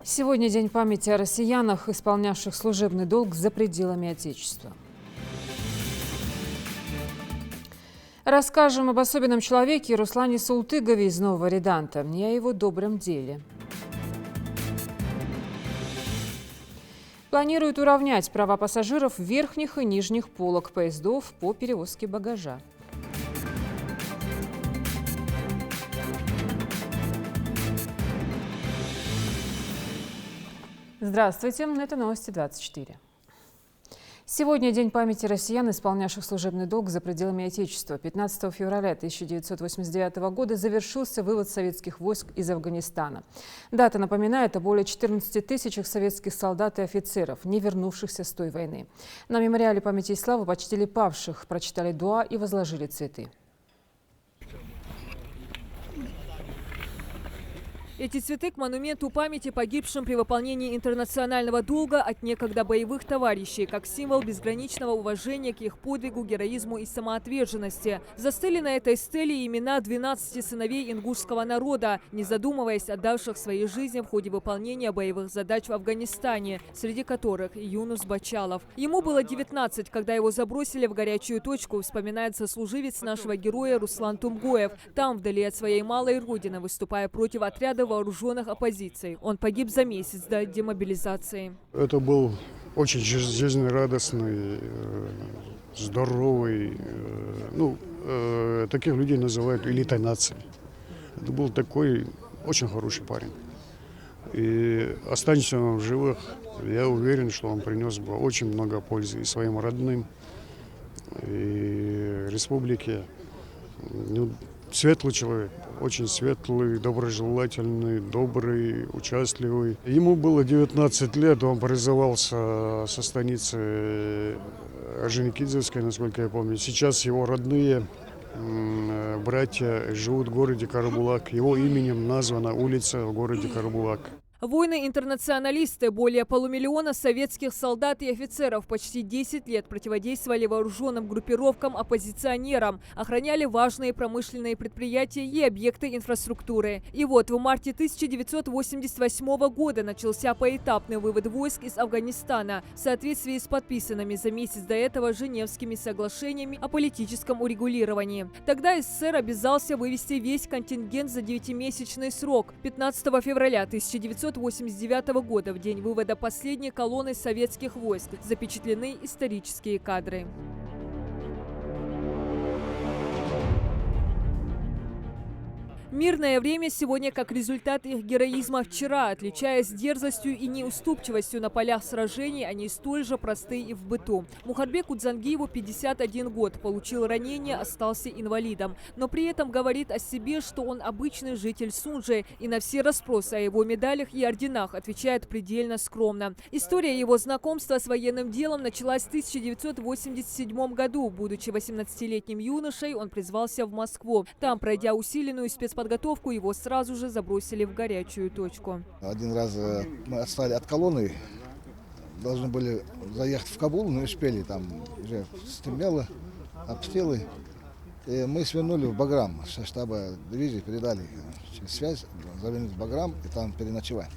Сегодня день памяти о россиянах, исполнявших служебный долг за пределами Отечества. Расскажем об особенном человеке Руслане Султыгове из Нового Реданта и о его добром деле. Планируют уравнять права пассажиров верхних и нижних полок поездов по перевозке багажа. Здравствуйте, это новости 24. Сегодня день памяти россиян, исполнявших служебный долг за пределами Отечества. 15 февраля 1989 года завершился вывод советских войск из Афганистана. Дата напоминает о более 14 тысячах советских солдат и офицеров, не вернувшихся с той войны. На мемориале памяти и славы почтили павших, прочитали дуа и возложили цветы. Эти цветы к монументу памяти погибшим при выполнении интернационального долга от некогда боевых товарищей, как символ безграничного уважения к их подвигу, героизму и самоотверженности. Застыли на этой стеле имена 12 сыновей ингушского народа, не задумываясь, отдавших свои жизни в ходе выполнения боевых задач в Афганистане, среди которых и Юнус Бачалов. Ему было 19, когда его забросили в горячую точку, вспоминает сослуживец нашего героя Руслан Тумгоев. Там, вдали от своей малой родины, выступая против отряда вооруженных оппозиций. Он погиб за месяц до демобилизации. Это был очень жизнерадостный, здоровый, таких людей называют элитой нации. Это был такой очень хороший парень. И останься он в живых, я уверен, что он принес бы очень много пользы и своим родным, и республике. Светлый человек, очень светлый, доброжелательный, добрый, участливый. Ему было 19 лет, он призывался со станицы Орджоникидзевской, насколько я помню. Сейчас его родные братья живут в городе Карабулак. Его именем названа улица в городе Карабулак. Воины-интернационалисты, более полумиллиона советских солдат и офицеров почти 10 лет противодействовали вооруженным группировкам-оппозиционерам, охраняли важные промышленные предприятия и объекты инфраструктуры. И вот в марте 1988 года начался поэтапный вывод войск из Афганистана в соответствии с подписанными за месяц до этого Женевскими соглашениями о политическом урегулировании. Тогда СССР обязался вывести весь контингент за 9-месячный срок. 15 февраля 1989 года, в день вывода последней колонны советских войск, запечатлены исторические кадры. Мирное время сегодня как результат их героизма вчера. Отличаясь дерзостью и неуступчивостью на полях сражений, они столь же просты и в быту. Мухарбеку Дзангиеву 51 год, получил ранение, остался инвалидом. Но при этом говорит о себе, что он обычный житель Сунжи, и на все расспросы о его медалях и орденах отвечает предельно скромно. История его знакомства с военным делом началась в 1987 году. Будучи 18-летним юношей, он призвался в Москву. Там, пройдя усиленную спецподготовку, его сразу же забросили в горячую точку. Один раз мы отстали от колонны, должны были заехать в Кабул, но не успели, там уже стемнело, обстрелы. И мы свернули в Баграм, со штаба дивизии передали через связь, завернуть в Баграм и там переночевать.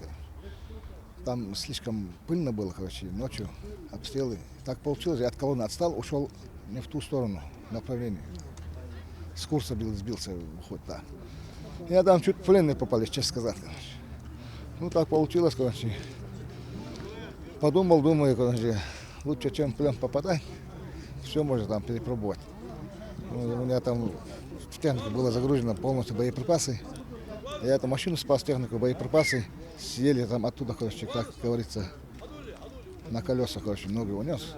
Там слишком пыльно было, ночью обстрелы. Так получилось, я от колонны отстал, ушел не в ту сторону, направление. С курса сбился уход, да. Я там чуть в пленные попали, честно сказать. Ну так получилось, Подумал, думаю, лучше, чем в плен попадать, все можно там перепробовать. У меня там в технику было загружено полностью боеприпасы. Я эту машину спас, технику, боеприпасы съели там оттуда, как говорится, на колесах, много унес.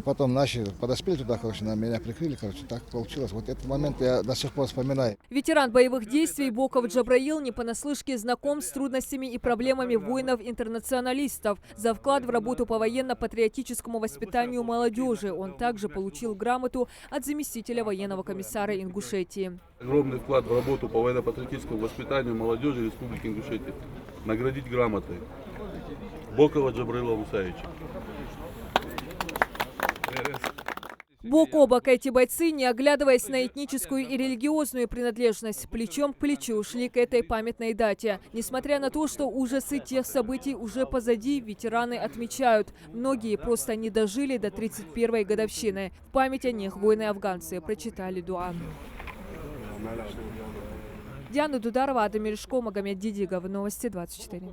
Потом наши подоспели туда, на меня прикрыли, так получилось. Вот этот момент я до сих пор вспоминаю. Ветеран боевых действий Боков Джабраил не понаслышке знаком с трудностями и проблемами воинов-интернационалистов. За вклад в работу по военно-патриотическому воспитанию молодежи он также получил грамоту от заместителя военного комиссара Ингушетии. Огромный вклад в работу по военно-патриотическому воспитанию молодежи Республики Ингушетия. Наградить грамотой Бокова Джабраила Мусаевича. Бок о бок эти бойцы, не оглядываясь на этническую и религиозную принадлежность, плечом к плечу шли к этой памятной дате. Несмотря на то, что ужасы тех событий уже позади, ветераны отмечают, многие просто не дожили до 31-й годовщины. В память о них воины-афганцы прочитали дуа. Диана Дударова, Адам Мережко, Магомед Дидигов. Новости 24.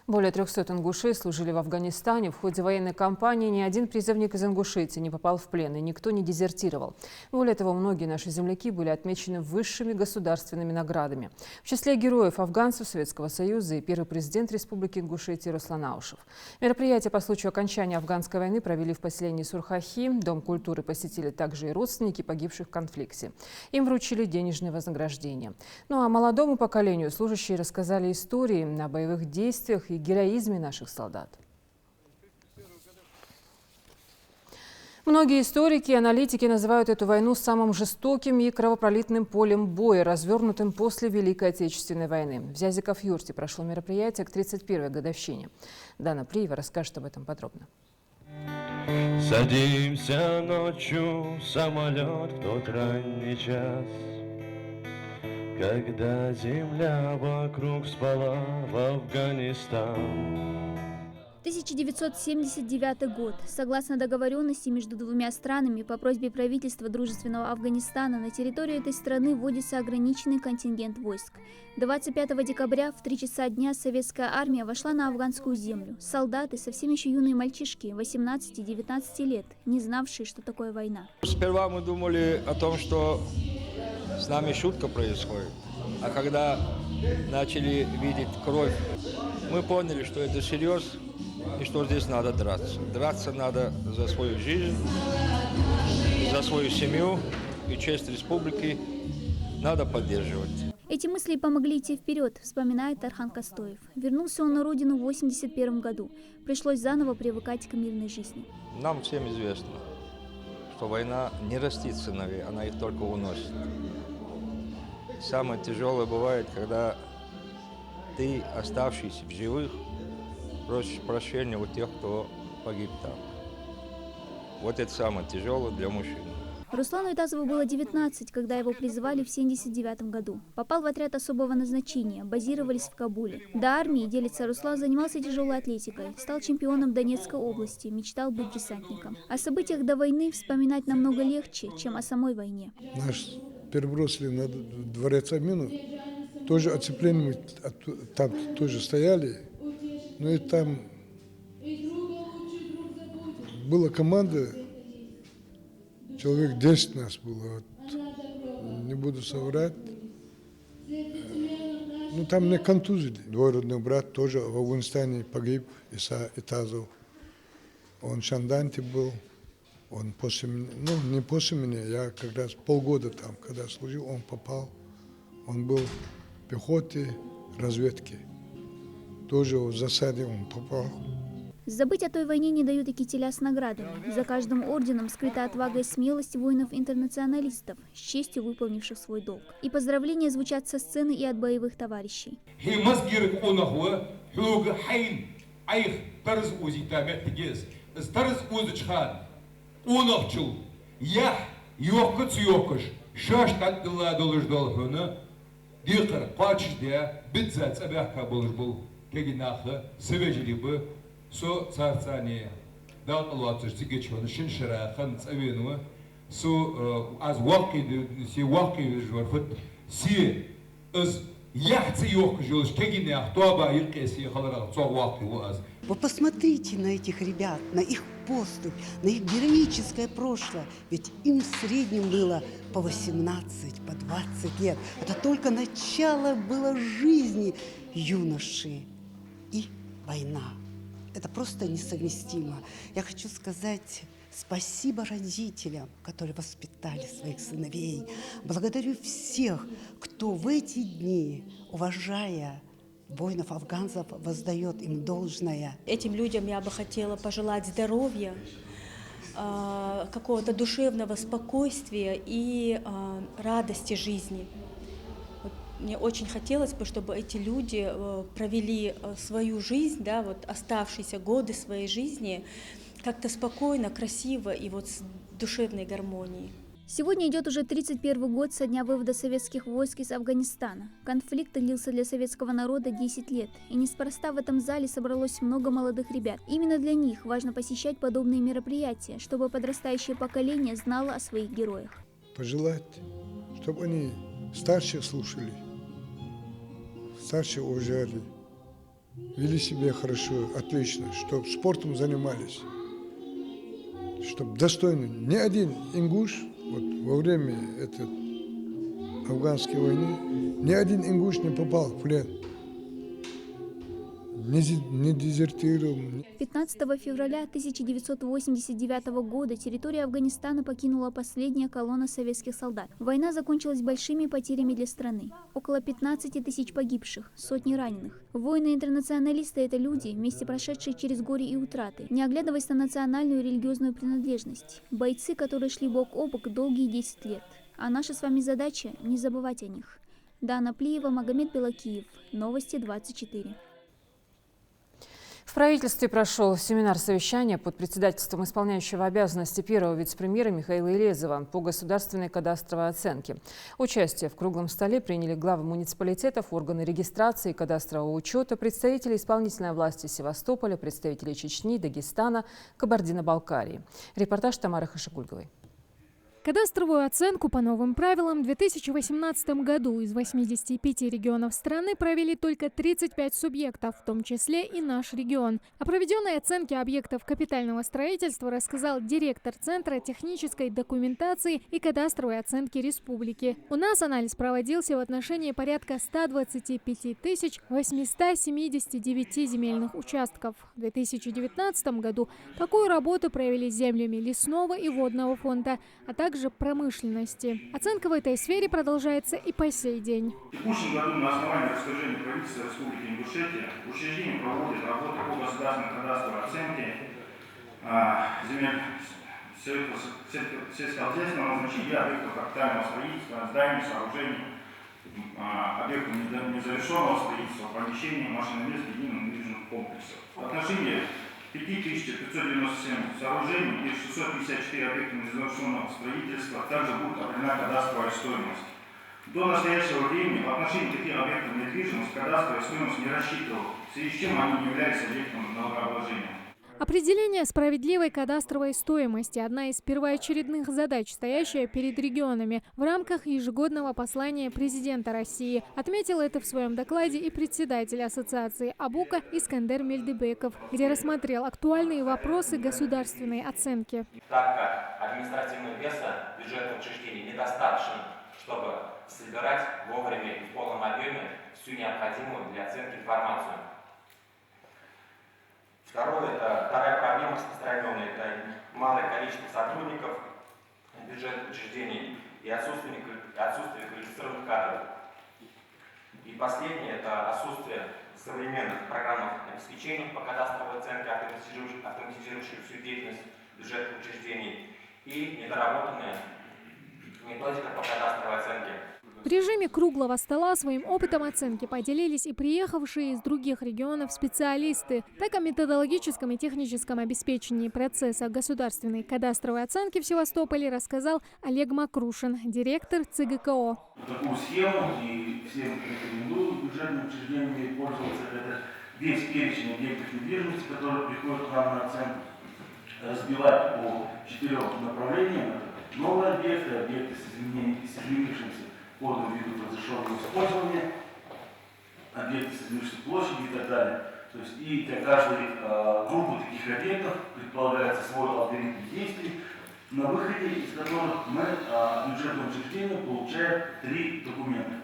Более 300 ингушей служили в Афганистане. В ходе военной кампании ни один призывник из Ингушетии не попал в плен, и никто не дезертировал. Более того, многие наши земляки были отмечены высшими государственными наградами. В числе героев афганцев Советского Союза и первый президент Республики Ингушетия Руслан Аушев. Мероприятие по случаю окончания афганской войны провели в поселении Сурхахи. Дом культуры посетили также и родственники погибших в конфликте. Им вручили денежное вознаграждение. Ну а молодому поколению служащие рассказали истории о боевых действиях и героизме наших солдат. Многие историки и аналитики называют эту войну самым жестоким и кровопролитным полем боя, развернутым после Великой Отечественной войны. В Зязиков-Юрте прошло мероприятие к 31-й годовщине. Дана Плиева расскажет об этом подробно. Садимся ночью в самолет в тот ранний час, когда земля вокруг спала в Афганистан. 1979 год. Согласно договоренности между двумя странами, по просьбе правительства дружественного Афганистана на территорию этой страны вводится ограниченный контингент войск. 25 декабря в 3 часа дня советская армия вошла на афганскую землю. Солдаты, совсем еще юные мальчишки, 18 и 19 лет, не знавшие, что такое война. Сперва мы думали о том, что с нами шутка происходит. А когда начали видеть кровь, мы поняли, что это всерьез и что здесь надо драться. Драться надо за свою жизнь, за свою семью и честь республики надо поддерживать. Эти мысли помогли идти вперед, вспоминает Тархан Костоев. Вернулся он на родину в 1981 году. Пришлось заново привыкать к мирной жизни. Нам всем известно, что война не растит сыновей, она их только уносит. Самое тяжелое бывает, когда ты, оставшийся в живых, просишь прощения у тех, кто погиб там. Вот это самое тяжелое для мужчин. Руслану Итазову было 19, когда его призывали в 1979 году. Попал в отряд особого назначения, базировались в Кабуле. До армии, делится Руслан, занимался тяжелой атлетикой, стал чемпионом Донецкой области, мечтал быть десантником. О событиях до войны вспоминать намного легче, чем о самой войне. Нас перебросили на дворец Амину, тоже оцепление там тоже стояли, но и там была команда. Человек 10 нас было, вот, не буду соврать. Ну, там мне контузили. Двоюродный брат тоже в Афганистане погиб, Иса Итазов. Он в Шанданте был, он после меня, ну, не после меня, я как раз полгода там, когда служил, он попал. Он был в пехоте, разведке. Тоже в засаде он попал. Забыть о той войне не дают и кителя с наградами. За каждым орденом скрыта отвага и смелость воинов-интернационалистов, с честью выполнивших свой долг. И поздравления звучат со сцены и от боевых товарищей. Со царцание дал латыш тигечон шиншера хан цавенуа со аз ваки си ваки жварфт си аз яхцы ёк жёлш кегине ахтоба иркеси халара цо ваки уаз. Вы посмотрите на этих ребят, на их поступь, на их героическое прошлое. Ведь им в среднем было по 18, по 20 лет. Это только начало было жизни юноши и война. Это просто несовместимо. Я хочу сказать спасибо родителям, которые воспитали своих сыновей. Благодарю всех, кто в эти дни, уважая воинов-афганцев, воздает им должное. Этим людям я бы хотела пожелать здоровья, какого-то душевного спокойствия и радости жизни. Мне очень хотелось бы, чтобы эти люди провели свою жизнь, да, вот оставшиеся годы своей жизни как-то спокойно, красиво и вот с душевной гармонией. Сегодня идет уже 31-й год со дня вывода советских войск из Афганистана. Конфликт длился для советского народа 10 лет. И неспроста в этом зале собралось много молодых ребят. Именно для них важно посещать подобные мероприятия, чтобы подрастающее поколение знало о своих героях. Пожелать, чтобы они старших слушали, старших уважали, вели себя хорошо, отлично, чтобы спортом занимались, чтобы достойно. Ни один ингуш вот во время этой афганской войны, ни один ингуш не попал в плен, не дезертировал. 15 февраля 1989 года территорию Афганистана покинула последняя колонна советских солдат. Война закончилась большими потерями для страны. Около 15 тысяч погибших, сотни раненых. Воины-интернационалисты – это люди, вместе прошедшие через горе и утраты, не оглядываясь на национальную и религиозную принадлежность. Бойцы, которые шли бок о бок долгие 10 лет. А наша с вами задача – не забывать о них. Дана Плиева, Магомед Белакиев. Новости 24. В правительстве прошел семинар-совещание под председательством исполняющего обязанности первого вице-премьера Михаила Елезова по государственной кадастровой оценке. Участие в круглом столе приняли главы муниципалитетов, органы регистрации и кадастрового учета, представители исполнительной власти Севастополя, представители Чечни, Дагестана, Кабардино-Балкарии. Репортаж Тамары Хашигульговой. Кадастровую оценку по новым правилам в 2018 году из 85 регионов страны провели только 35 субъектов, в том числе и наш регион. О проведенной оценке объектов капитального строительства рассказал директор Центра технической документации и кадастровой оценки республики. У нас анализ проводился в отношении порядка 125 879 земельных участков. В 2019 году такую работу провели землями лесного и водного фонда, а также промышленности. Оценка в этой сфере продолжается и по сей день. В текущем году на основании распоряжения правительства Республики Ингушетия учреждение проводит работы по государственной кадастровой оценке земель сельскохозяйственного назначения, объектов капитального строительства, зданий, сооружений, объектов незавершенного строительства, помещений, машиномест, единого недвижимых комплексов. В отношении 5597 сооружений и 654 объекта незавершенного строительства также будет определена кадастровая стоимость. До настоящего времени в отношении таких объектов недвижимости кадастровая стоимость не рассчитывала, в связи с чем они не являлись объектом налогообложения. Определение справедливой кадастровой стоимости – одна из первоочередных задач, стоящая перед регионами в рамках ежегодного послания президента России. Отметил это в своем докладе и председатель ассоциации АБУКа Искандер Мельдебеков, где рассмотрел актуальные вопросы государственной оценки. Так как административного веса бюджетных учреждений недостаточно, чтобы собирать вовремя и в полном объеме всю необходимую для оценки информацию. Вторая проблема распространенная – это малое количество сотрудников бюджетных учреждений и отсутствие квалифицированных кадров. И последнее – это отсутствие современных программных обеспечений по кадастровой оценке, автоматизирующих всю деятельность бюджетных учреждений, и недоработанная методика по кадастровой оценке. В режиме круглого стола своим опытом оценки поделились и приехавшие из других регионов специалисты. Так о методологическом и техническом обеспечении процесса государственной кадастровой оценки в Севастополе рассказал Олег Макрушин, директор ЦГКО. Такую схему и всем рекомендую бюджетным учреждениям пользоваться. Это весь перечень объектов недвижимости, которые приходят к нам на оценку, разбивать по 4 направлениям. Новые объекты, объекты с изменившимся кодом видов разрешенного использования, объекты с изменившейся площадью и так далее. То есть и для каждой группы таких объектов предполагается свой алгоритм действий, на выходе из которых мы, бюджетное учреждение, получаем 3 документа.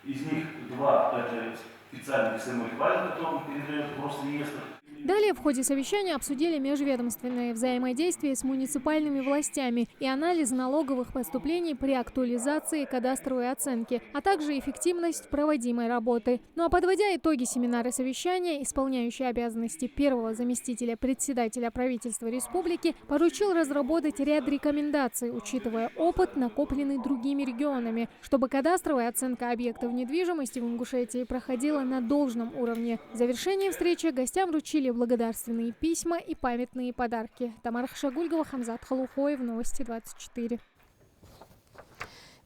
Из них 2 это специальный XML-файл, который передает в реестр. Далее в ходе совещания обсудили межведомственное взаимодействие с муниципальными властями и анализ налоговых поступлений при актуализации кадастровой оценки, а также эффективность проводимой работы. Ну а подводя итоги семинара совещания, исполняющий обязанности первого заместителя председателя правительства республики поручил разработать ряд рекомендаций, учитывая опыт, накопленный другими регионами, чтобы кадастровая оценка объектов недвижимости в Ингушетии проходила на должном уровне. В завершении встречи гостям вручили благодарственные письма и памятные подарки. Тамара Хашагульгова, Хамзат Халухоев, Новости 24.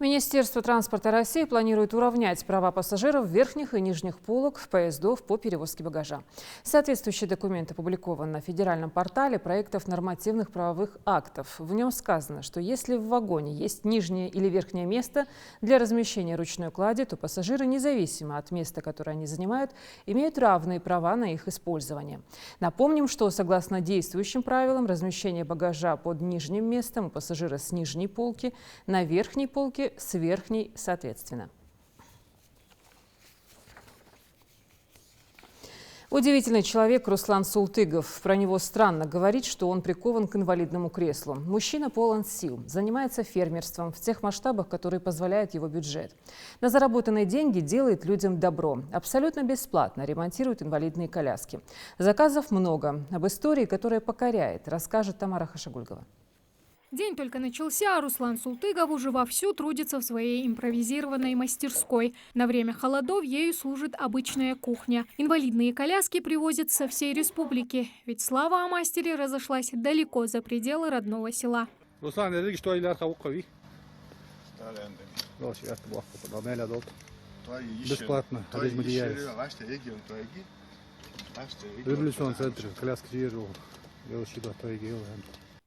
Министерство транспорта России планирует уравнять права пассажиров верхних и нижних полок поездов по перевозке багажа. Соответствующий документ опубликован на федеральном портале проектов нормативных правовых актов. В нем сказано, что если в вагоне есть нижнее или верхнее место для размещения ручной клади, то пассажиры, независимо от места, которое они занимают, имеют равные права на их использование. Напомним, что согласно действующим правилам, размещение багажа под нижним местом у пассажира с нижней полки на верхней полке с верхней соответственно. Удивительный человек Руслан Султыгов. Про него странно говорить, что он прикован к инвалидному креслу. Мужчина полон сил, занимается фермерством в тех масштабах, которые позволяет его бюджет. На заработанные деньги делает людям добро. Абсолютно бесплатно ремонтирует инвалидные коляски. Заказов много. Об истории, которая покоряет, расскажет Тамара Хашагульгова. День только начался, а Руслан Султыгов уже вовсю трудится в своей импровизированной мастерской. На время холодов ею служит обычная кухня. Инвалидные коляски привозят со всей республики, ведь слава о мастере разошлась далеко за пределы родного села. Руслан, бесплатно, революционный центр, коляски.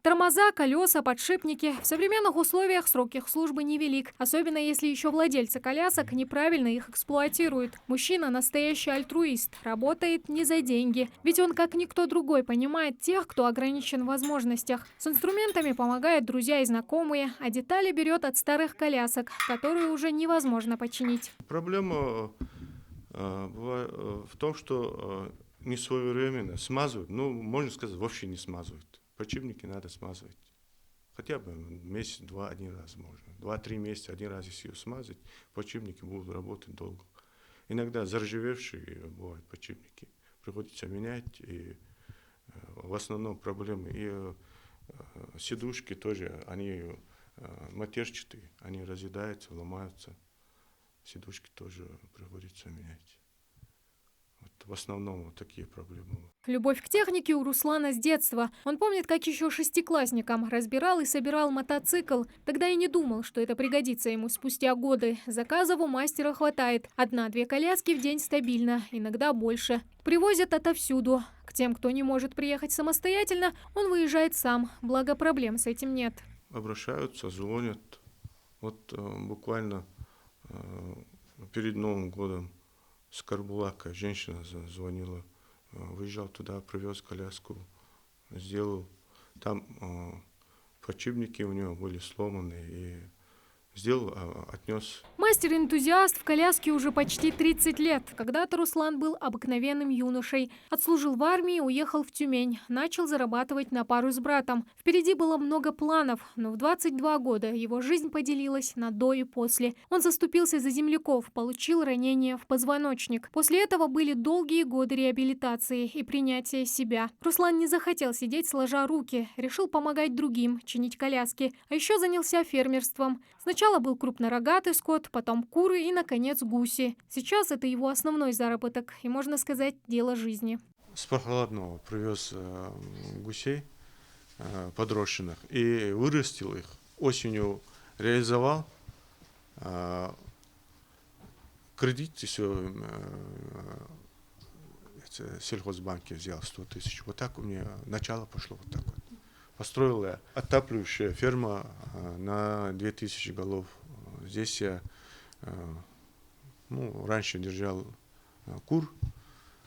Тормоза, колеса, подшипники. В современных условиях срок их службы невелик, особенно если еще владельцы колясок неправильно их эксплуатируют. Мужчина настоящий альтруист, работает не за деньги. Ведь он, как никто другой, понимает тех, кто ограничен в возможностях. С инструментами помогают друзья и знакомые, а детали берет от старых колясок, которые уже невозможно починить. Проблема в том, что не своевременно смазывают, можно сказать, вообще не смазывают. Подшипники надо смазывать. Хотя бы месяц-два один раз можно. 2-3 месяца один раз, если ее смазать, подшипники будут работать долго. Иногда заржавевшие бывают подшипники. Приходится менять. И в основном проблемы. И сидушки тоже, они матерчатые, они разъедаются, ломаются. Сидушки тоже приходится менять. В основном вот такие проблемы. Любовь к технике у Руслана с детства. Он помнит, как еще шестиклассником разбирал и собирал мотоцикл. Тогда и не думал, что это пригодится ему спустя годы. Заказов у мастера хватает. 1-2 коляски в день стабильно, иногда больше. Привозят отовсюду. К тем, кто не может приехать самостоятельно, он выезжает сам. Благо, проблем с этим нет. Обращаются, звонят. Вот буквально перед Новым годом с Карбулака женщина звонила, выезжал туда, привез коляску, сделал. Там подшипники у него были сломаны и сделал, отнес. Мастер-энтузиаст в коляске уже почти 30 лет. Когда-то Руслан был обыкновенным юношей. Отслужил в армии, уехал в Тюмень. Начал зарабатывать на пару с братом. Впереди было много планов, но в 22 года его жизнь поделилась на до и после. Он заступился за земляков, получил ранение в позвоночник. После этого были долгие годы реабилитации и принятия себя. Руслан не захотел сидеть сложа руки, решил помогать другим, чинить коляски. А еще занялся фермерством. Сначала был крупнорогатый скот, потом куры и, наконец, гуси. Сейчас это его основной заработок и, можно сказать, дело жизни. С Прохладного привез гусей подрощенных и вырастил их. Осенью реализовал. Кредит все в сельхозбанке взял 100 тысяч. Вот так у меня начало пошло вот так вот. Построил я отапливающая ферма на 2000 голов. Здесь я раньше держал кур,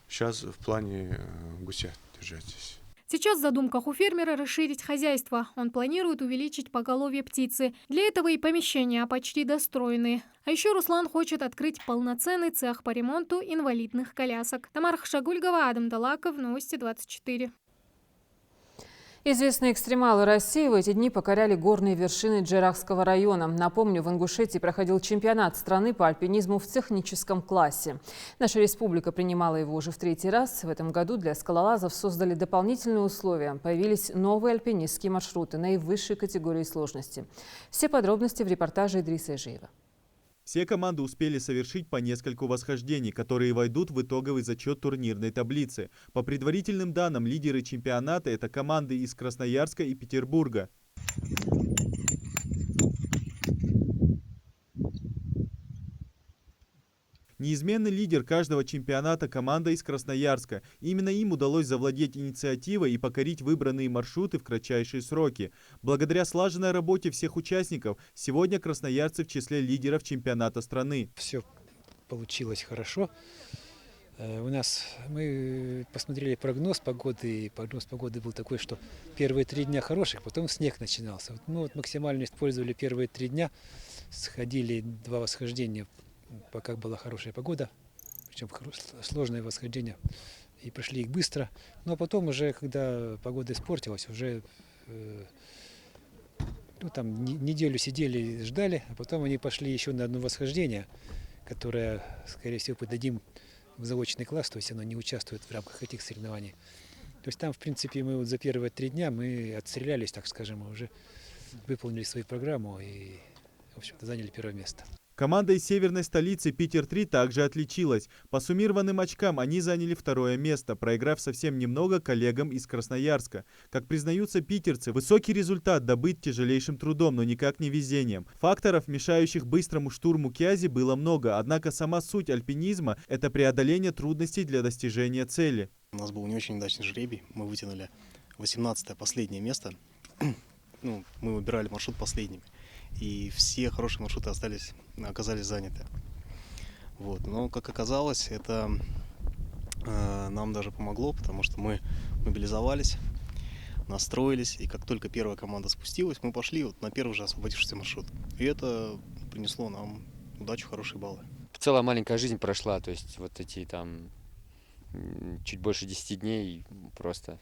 сейчас в плане гуся держать здесь. Сейчас в задумках у фермера расширить хозяйство. Он планирует увеличить поголовье птицы. Для этого и помещения почти достроены. А еще Руслан хочет открыть полноценный цех по ремонту инвалидных колясок. Тамара Хашагульгова, Адам Далаков, Новости 24. Известные экстремалы России в эти дни покоряли горные вершины Джейрахского района. Напомню, в Ингушетии проходил чемпионат страны по альпинизму в техническом классе. Наша республика принимала его уже в 3-й раз. В этом году для скалолазов создали дополнительные условия. Появились новые альпинистские маршруты наивысшей категории сложности. Все подробности в репортаже Идриса Ижиева. Все команды успели совершить по нескольку восхождений, которые войдут в итоговый зачет турнирной таблицы. По предварительным данным, лидеры чемпионата – это команды из Красноярска и Петербурга. Неизменный лидер каждого чемпионата – команда из Красноярска. Именно им удалось завладеть инициативой и покорить выбранные маршруты в кратчайшие сроки. Благодаря слаженной работе всех участников, сегодня красноярцы в числе лидеров чемпионата страны. Все получилось хорошо. Мы посмотрели прогноз погоды, и прогноз погоды был такой, что первые 3 дня хороших, потом снег начинался. Мы максимально использовали первые 3 дня, сходили 2 восхождения, пока была хорошая погода, причем сложное восхождение, и прошли их быстро. Но потом уже, когда погода испортилась, уже неделю сидели и ждали, а потом они пошли еще на одно восхождение, которое, скорее всего, подадим в заочный класс, то есть оно не участвует в рамках этих соревнований. То есть там, в принципе, мы за первые 3 дня мы отстрелялись, так скажем, мы уже выполнили свою программу и, в общем-то, заняли 1-е место. Команда из северной столицы Питер-3 также отличилась. По суммированным очкам они заняли 2-е место, проиграв совсем немного коллегам из Красноярска. Как признаются питерцы, высокий результат добыт тяжелейшим трудом, но никак не везением. Факторов, мешающих быстрому штурму Кязи, было много, однако сама суть альпинизма – это преодоление трудностей для достижения цели. У нас был не очень удачный жребий, мы вытянули 18-е, последнее место. Мы выбирали маршрут последними. И все хорошие маршруты оказались заняты. Но, как оказалось, это нам даже помогло, потому что мы мобилизовались, настроились, и как только первая команда спустилась, мы пошли на первый же освободившийся маршрут. И это принесло нам удачу, хорошие баллы. Целая маленькая жизнь прошла, то есть вот эти чуть больше 10 дней просто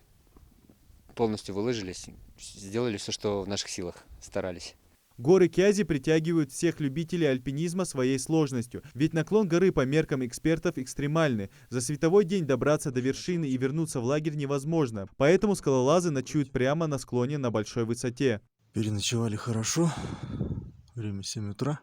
полностью выложились, сделали все, что в наших силах, старались. Горы Кязи притягивают всех любителей альпинизма своей сложностью, ведь наклон горы по меркам экспертов экстремальный. За световой день добраться до вершины и вернуться в лагерь невозможно, поэтому скалолазы ночуют прямо на склоне на большой высоте. Переночевали хорошо, время 7 утра,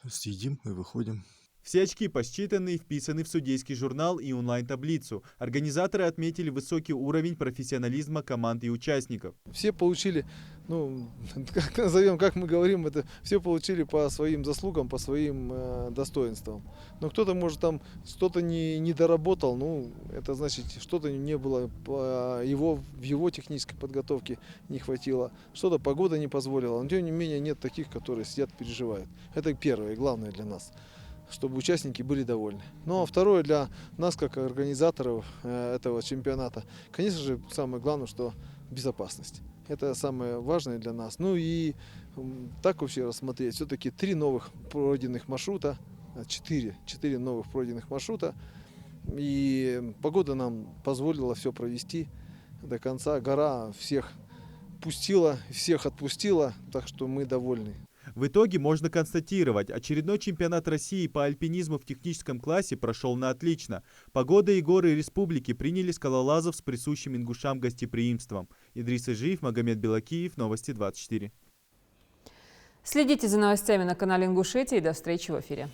съедим и выходим. Все очки посчитаны и вписаны в судейский журнал и онлайн-таблицу. Организаторы отметили высокий уровень профессионализма команд и участников. Все получили, как назовем, как мы говорим, это все получили по своим заслугам, по своим достоинствам. Но кто-то, может, там что-то не доработал, это значит, что-то не было в его технической подготовке не хватило, что-то погода не позволила. Но тем не менее нет таких, которые сидят, переживают. Это первое и главное для нас, чтобы участники были довольны. Ну а второе, для нас, как организаторов этого чемпионата, конечно же, самое главное, что безопасность. Это самое важное для нас. И так вообще рассмотреть, все-таки 3 новых пройденных маршрута, 4 новых пройденных маршрута. И погода нам позволила все провести до конца. Гора всех пустила, всех отпустила, так что мы довольны. В итоге можно констатировать, очередной чемпионат России по альпинизму в техническом классе прошел на отлично. Погода и горы республики приняли скалолазов с присущим ингушам гостеприимством. Идрис Ижиев, Магомед Белакиев, Новости 24. Следите за новостями на канале Ингушетии и до встречи в эфире.